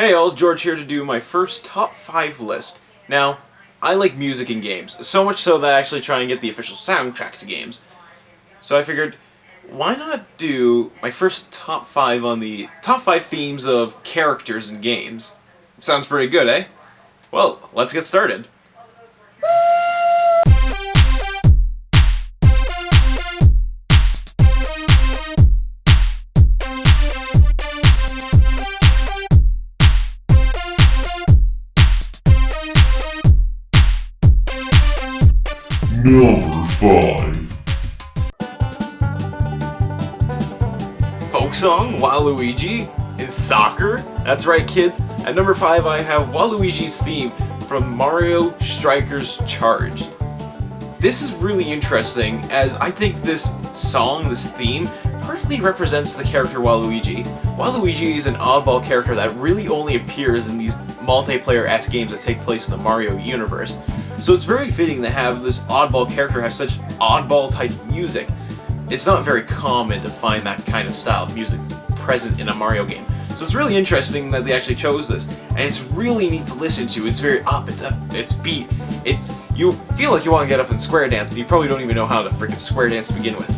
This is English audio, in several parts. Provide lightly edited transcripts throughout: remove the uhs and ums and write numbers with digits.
Hey all, George here to do my first top 5 list. Now, I like music in games, so much so that I actually try and get the official soundtrack to games. So I figured, why not do my first top 5 on the top 5 themes of characters in games? Sounds pretty good, eh? Well, let's get started. Number 5. Folk song, Waluigi, in soccer? That's right, kids. At number 5 I have Waluigi's theme from Mario Strikers Charged. This is really interesting, as I think this song, this theme, perfectly represents the character Waluigi. Waluigi is an oddball character that really only appears in these multiplayer-esque games that take place in the Mario universe. So it's very fitting to have this oddball character have such oddball type music. It's not very common to find that kind of style of music present in a Mario game. So it's really interesting that they actually chose this, and it's really neat to listen to. It's very up, it's beat, you feel like you want to get up and square dance, and you probably don't even know how to freaking square dance to begin with.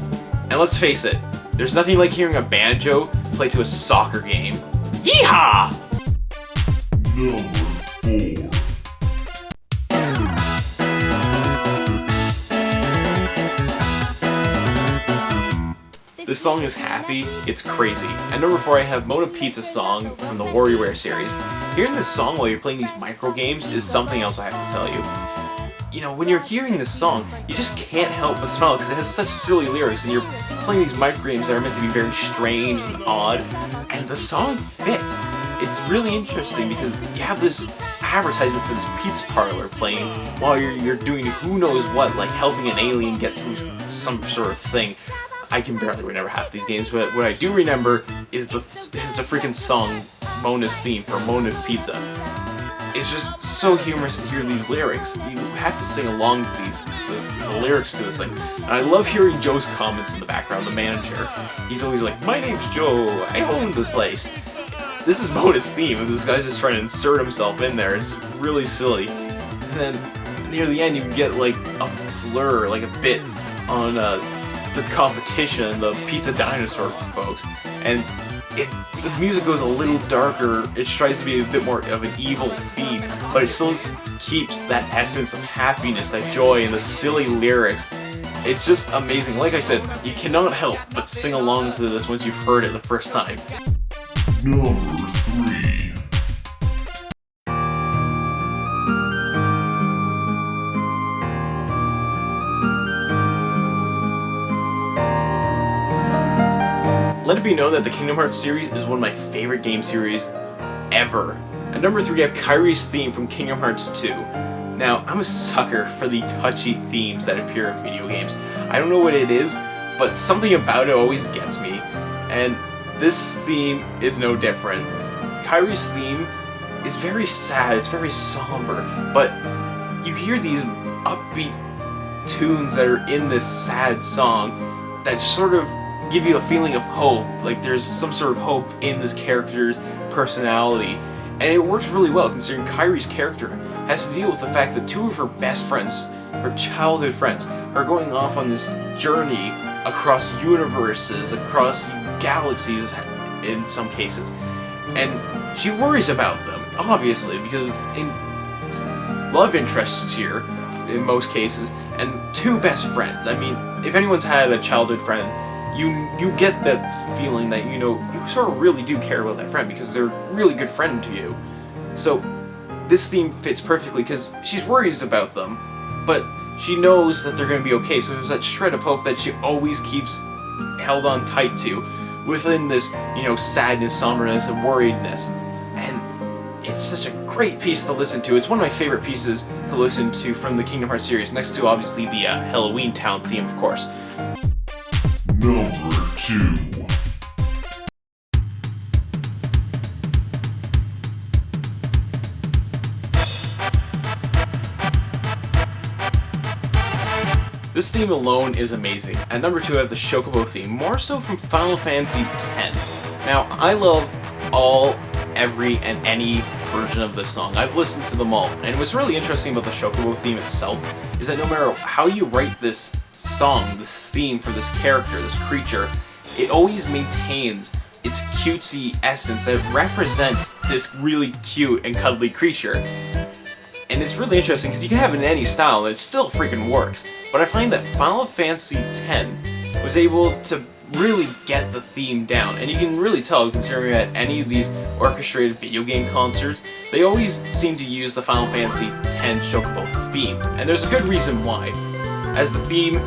And let's face it, there's nothing like hearing a banjo play to a soccer game. Yeehaw! Number 4. This song is happy, it's crazy. At number 4 I have Mona Pizza's song from the WarioWare series. Hearing this song while you're playing these micro games is something else I have to tell you. You know, when you're hearing this song, you just can't help but smile because it has such silly lyrics and you're playing these micro games that are meant to be very strange and odd, and the song fits. It's really interesting because you have this advertisement for this pizza parlor playing while you're doing who knows what, like helping an alien get through some sort of thing. I can barely remember half these games, but what I do remember is the freaking song, Mona's theme for Mona's Pizza. It's just so humorous to hear these lyrics. You have to sing along to the lyrics to this thing. And I love hearing Joe's comments in the background, the manager. He's always like, "My name's Joe, I own the place." This is Mona's theme, and this guy's just trying to insert himself in there. It's really silly. And then near the end you get like a blur, like a bit on the competition, the Pizza Dinosaur folks, and the music goes a little darker. It tries to be a bit more of an evil theme, but it still keeps that essence of happiness, that joy, and the silly lyrics. It's just amazing. Like I said, you cannot help but sing along to this once you've heard it the first time. Number 3. Let it be known that the Kingdom Hearts series is one of my favorite game series ever. At number 3 I have Kairi's theme from Kingdom Hearts 2. Now, I'm a sucker for the touchy themes that appear in video games. I don't know what it is, but something about it always gets me, and this theme is no different. Kairi's theme is very sad, it's very somber, but you hear these upbeat tunes that are in this sad song that sort of give you a feeling of hope, like there's some sort of hope in this character's personality, and it works really well considering Kairi's character has to deal with the fact that 2 of her best friends, her childhood friends, are going off on this journey across universes, across galaxies in some cases, and she worries about them, obviously, because in love interests here in most cases, and 2 best friends. I mean, if anyone's had a childhood friend, you get that feeling that, you know, you sort of really do care about that friend because they're a really good friend to you. So this theme fits perfectly because she's worried about them, but she knows that they're going to be okay, so there's that shred of hope that she always keeps held on tight to within this, you know, sadness, somberness, and worriedness. And it's such a great piece to listen to. It's one of my favorite pieces to listen to from the Kingdom Hearts series, next to obviously the Halloween Town theme, of course. Number 2. This theme alone is amazing. At number 2 I have the Chocobo theme, more so from Final Fantasy X. Now, I love all every and any version of this song. I've listened to them all, and what's really interesting about the Chocobo theme itself is that no matter how you write this song, this theme for this character, this creature, it always maintains its cutesy essence that represents this really cute and cuddly creature. And it's really interesting because you can have it in any style and it still freaking works. But I find that Final Fantasy X was able to really get the theme down, and you can really tell considering at any of these orchestrated video game concerts, they always seem to use the Final Fantasy X Chocobo theme, and there's a good reason why. As the theme,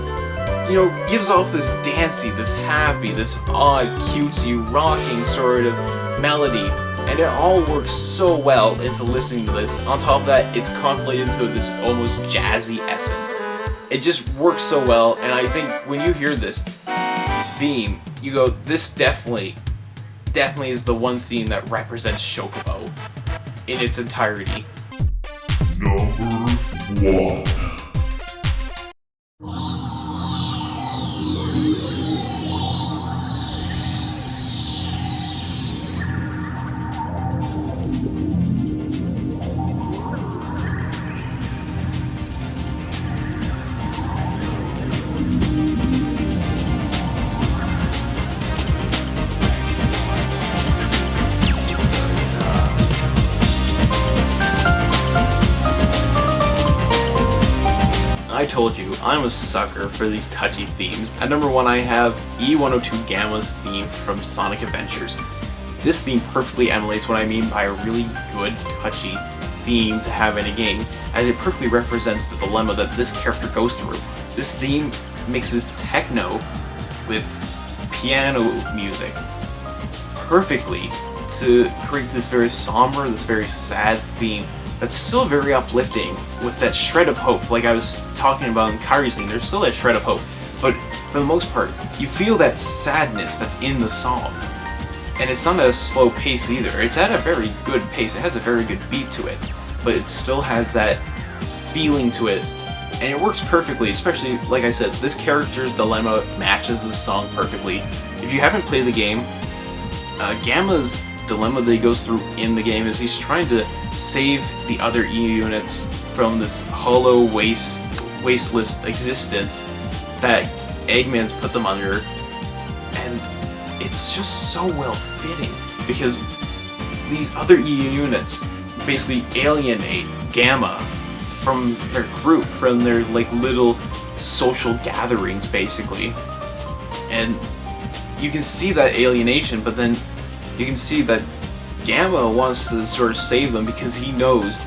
gives off this dancey, this happy, this odd, cutesy, rocking sort of melody, and it all works so well into listening to this. On top of that, it's contemplated into this almost jazzy essence. It just works so well, and I think when you hear this theme, you go, this definitely is the one theme that represents Chocobo in its entirety. Number 1. I told you, I'm a sucker for these touchy themes. At number 1 I have E102 Gamma's theme from Sonic Adventures. This theme perfectly emulates what I mean by a really good, touchy theme to have in a game, as it perfectly represents the dilemma that this character goes through. This theme mixes techno with piano music perfectly to create this very somber, this very sad theme that's still very uplifting with that shred of hope. Like I was talking about in Kairi's theme, there's still that shred of hope, but for the most part, you feel that sadness that's in the song. And it's not at a slow pace either, it's at a very good pace, it has a very good beat to it, but it still has that feeling to it, and it works perfectly, especially, like I said, this character's dilemma matches the song perfectly. If you haven't played the game, Gamma's dilemma that he goes through in the game is he's trying to save the other E units from this hollow, wasteless existence that Eggman's put them under, and it's just so well fitting because these other E units basically alienate Gamma from their group, from their little social gatherings basically, and you can see that alienation, but then you can see that Gamma wants to sort of save them because he knows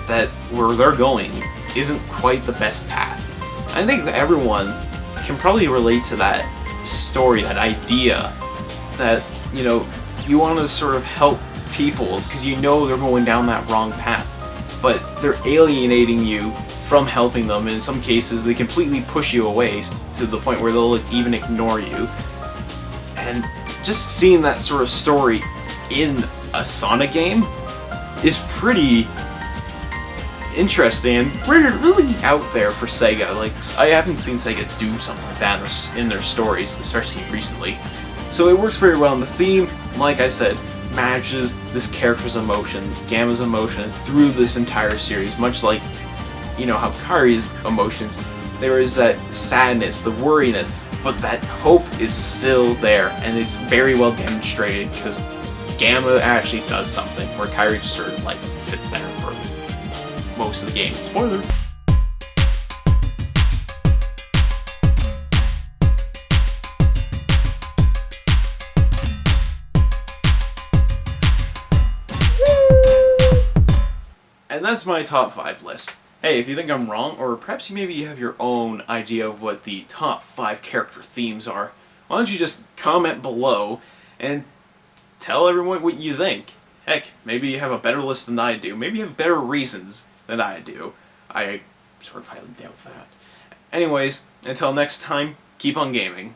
that where they're going isn't quite the best path. I think that everyone can probably relate to that story, that idea that, you want to sort of help people because you know they're going down that wrong path, but they're alienating you from helping them, and in some cases they completely push you away to the point where they'll even ignore you. And just seeing that sort of story in a Sonic game is pretty interesting and really out there for Sega. Like, I haven't seen Sega do something like that in their stories, especially recently. So it works very well, and the theme, like I said, matches this character's emotion, Gamma's emotion, through this entire series, much like, how Kairi's emotions, there is that sadness, the worriness, but that hope is still there, and it's very well demonstrated because Gamma actually does something where Kairi just sort of sits there for most of the game. Spoiler! And that's my top 5 list. Hey, if you think I'm wrong, or perhaps maybe you have your own idea of what the top 5 character themes are, why don't you just comment below and tell everyone what you think. Heck, maybe you have a better list than I do. Maybe you have better reasons than I do. I sort of highly doubt that. Anyways, until next time, keep on gaming.